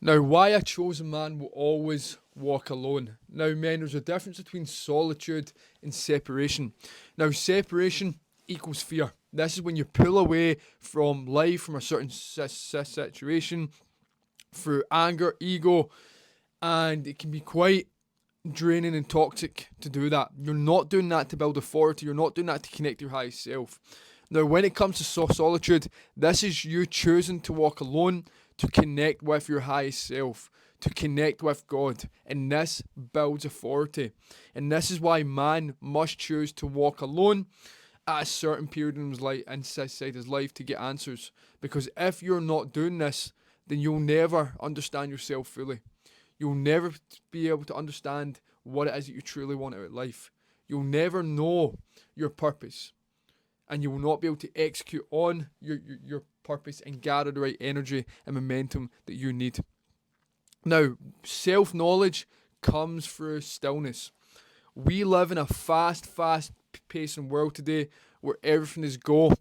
Now, why a chosen man will always walk alone. Now, men, there's a difference between solitude and separation. Now, separation equals fear. This is when you pull away from life, from a certain situation, through anger, ego, and it can be quite draining and toxic to do that. You're not doing that to build authority, you're not doing that to connect to your highest self. Now, when it comes to solitude, this is you choosing to walk alone to connect with your highest self, to connect with God, and this builds authority. And this is why man must choose to walk alone at a certain period in his life, inside his life, to get answers. Because if you're not doing this, then you'll never understand yourself fully. You'll never be able to understand what it is that you truly want out of life. You'll never know your purpose, and you will not be able to execute on your purpose and gather the right energy and momentum that you need. Now, self-knowledge comes through stillness. We live in a fast-paced world today where everything is go,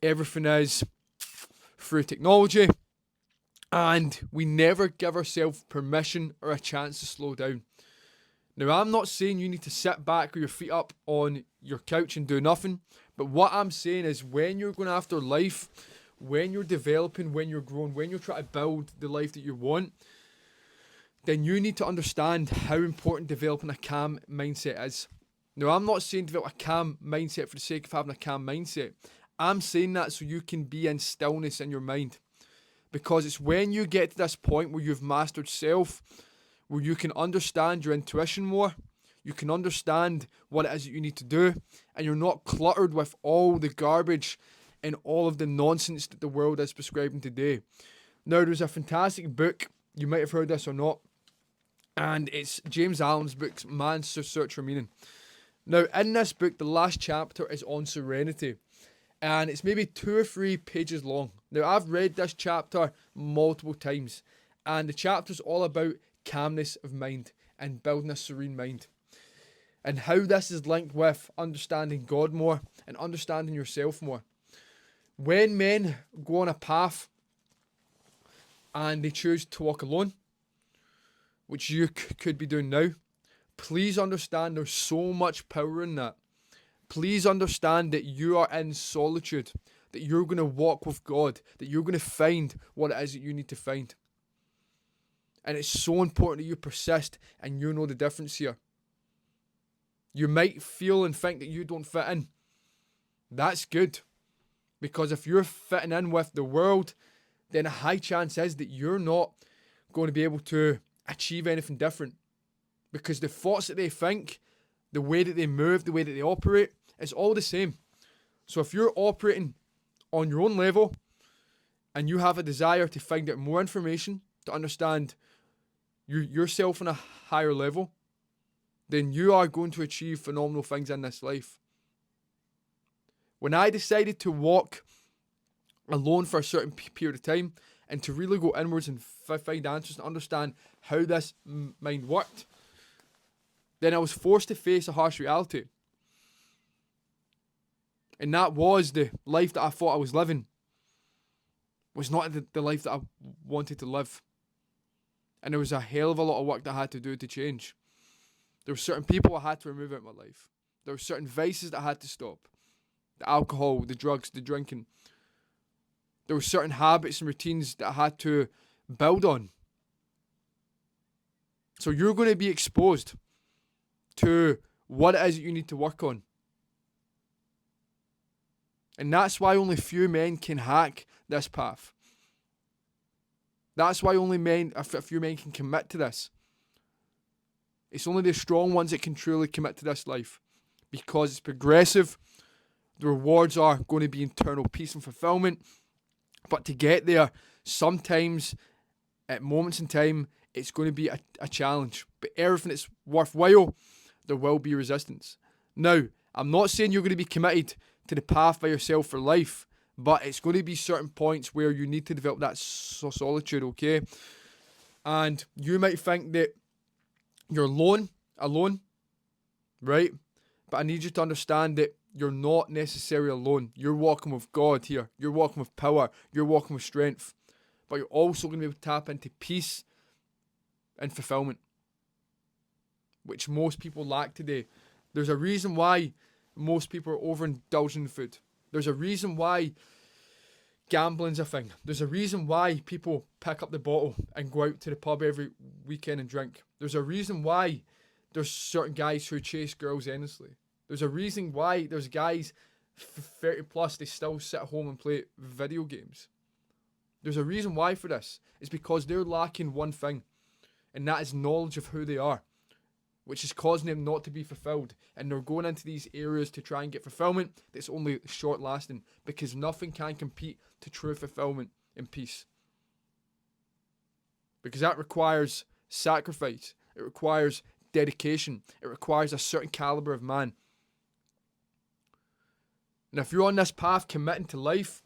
everything is through technology, and we never give ourselves permission or a chance to slow down. Now, I'm not saying you need to sit back with your feet up on your couch and do nothing, but what I'm saying is when you're going after life, when you're developing, when you're growing, when you're trying to build the life that you want, then you need to understand how important developing a calm mindset is. Now, I'm not saying develop a calm mindset for the sake of having a calm mindset. I'm saying that so you can be in stillness in your mind. Because it's when you get to this point where you've mastered self, where you can understand your intuition more, you can understand what it is that you need to do, and you're not cluttered with all the garbage and all of the nonsense that the world is prescribing today. Now, there's a fantastic book, you might have heard this or not, and it's James Allen's book, Man's Search for Meaning. Now, in this book, the last chapter is on serenity, and it's maybe 2 or 3 pages long. Now, I've read this chapter multiple times, and the chapter's all about calmness of mind and building a serene mind, and how this is linked with understanding God more and understanding yourself more. When men go on a path and they choose to walk alone, which you could be doing now, please understand there's so much power in that. Please understand that you are in solitude, that you're going to walk with God, that you're going to find what it is that you need to find. And it's so important that you persist and you know the difference here. You might feel and think that you don't fit in. That's good. Because if you're fitting in with the world, then a high chance is that you're not going to be able to achieve anything different. Because the thoughts that they think, the way that they move, the way that they operate, it's all the same. So if you're operating on your own level and you have a desire to find out more information, to understand yourself on a higher level, then you are going to achieve phenomenal things in this life. When I decided to walk alone for a certain period of time and to really go inwards and find answers and understand how this mind worked, then I was forced to face a harsh reality. And that was the life that I thought I was living was not the life that I wanted to live. And there was a hell of a lot of work that I had to do to change. There were certain people I had to remove out of my life. There were certain vices that I had to stop. The alcohol, the drugs, the drinking. There were certain habits and routines that I had to build on. So you're going to be exposed to what it is that you need to work on. And that's why only few men can hack this path. That's why only a few men can commit to this. It's only the strong ones that can truly commit to this life. Because it's progressive. The rewards are going to be internal peace and fulfillment. But to get there, sometimes, at moments in time, it's going to be a challenge. But everything that's worthwhile, there will be resistance. Now, I'm not saying you're going to be committed to the path by yourself for life, but it's going to be certain points where you need to develop that solitude, okay? And you might think that you're alone, right? But I need you to understand that you're not necessarily alone. You're walking with God here. You're walking with power. You're walking with strength. but you're also going to be able to tap into peace and fulfillment, which most people lack today. There's a reason why most people are overindulging in food. There's a reason why gambling's a thing. There's a reason why people pick up the bottle and go out to the pub every weekend and drink. There's a reason why there's certain guys who chase girls endlessly. There's a reason why there's guys 30 plus, they still sit at home and play video games. There's a reason why for this. It's because they're lacking one thing, and that is knowledge of who they are, which is causing them not to be fulfilled. And they're going into these areas to try and get fulfillment that's only short lasting, because nothing can compete to true fulfillment and peace. Because that requires sacrifice. It requires dedication. It requires a certain caliber of man. And if you're on this path committing to life,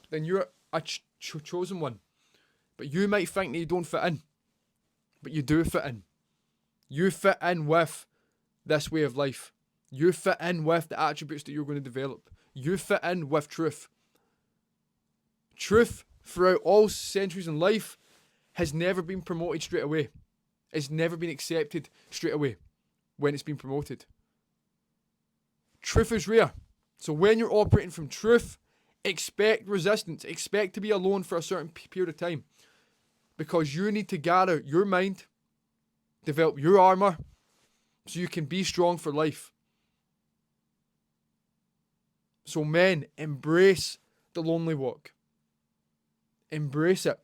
then you're a chosen one. But you might think that you don't fit in. But you do fit in. You fit in with this way of life. You fit in with the attributes that you're going to develop. You fit in with truth. Truth throughout all centuries in life has never been promoted straight away. It's never been accepted straight away when it's been promoted. Truth is rare. So when you're operating from truth, expect resistance. Expect to be alone for a certain period of time. Because you need to gather your mind, develop your armor, so you can be strong for life. So men, embrace the lonely walk. Embrace it.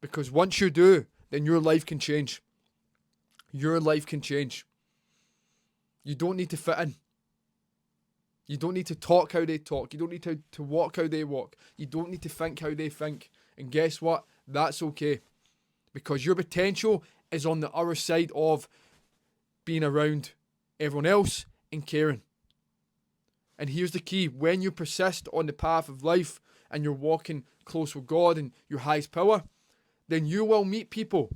Because once you do, then your life can change. Your life can change. You don't need to fit in. You don't need to talk how they talk. You don't need to walk how they walk. You don't need to think how they think. And guess what? That's okay. Because your potential is on the other side of being around everyone else and caring. And here's the key. When you persist on the path of life and you're walking close with God and your highest power, then you will meet people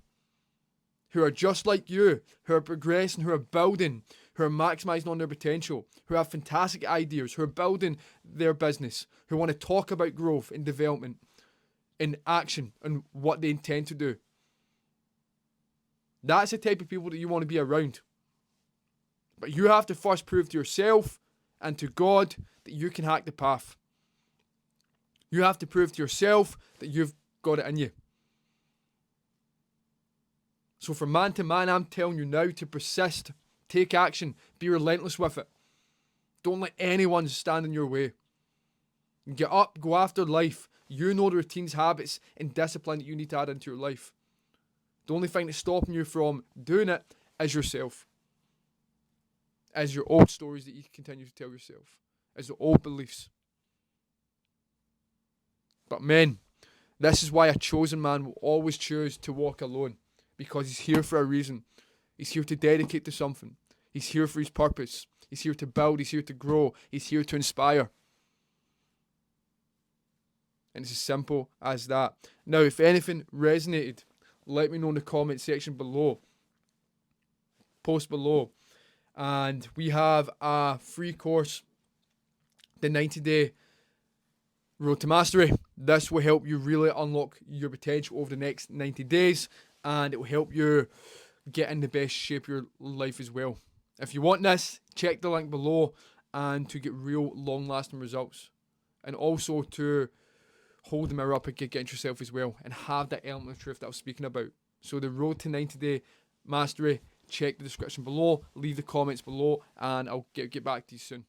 who are just like you, who are progressing, who are building, who are maximizing on their potential, who have fantastic ideas, who are building their business, who want to talk about growth and development and action and what they intend to do. That's the type of people that you want to be around. But you have to first prove to yourself and to God that you can hack the path. You have to prove to yourself that you've got it in you. So from man to man, I'm telling you now to persist, take action, be relentless with it. Don't let anyone stand in your way. Get up, go after life. You know the routines, habits, and discipline that you need to add into your life. The only thing that's stopping you from doing it is yourself. Is your old stories that you continue to tell yourself. Is the old beliefs. But men, this is why a chosen man will always choose to walk alone. Because he's here for a reason. He's here to dedicate to something. He's here for his purpose. He's here to build. He's here to grow. He's here to inspire. And it's as simple as that. Now, if anything resonated, let me know in the comment section below. Post below. And we have a free course, the 90-day Road to Mastery. This will help you really unlock your potential over the next 90 days. And it will help you get in the best shape of your life as well. If you want this, check the link below and to get real long-lasting results. And also to hold the mirror up against yourself as well and have that element of truth that I was speaking about. So the Road to 90-day Mastery, check the description below, leave the comments below, and I'll get back to you soon.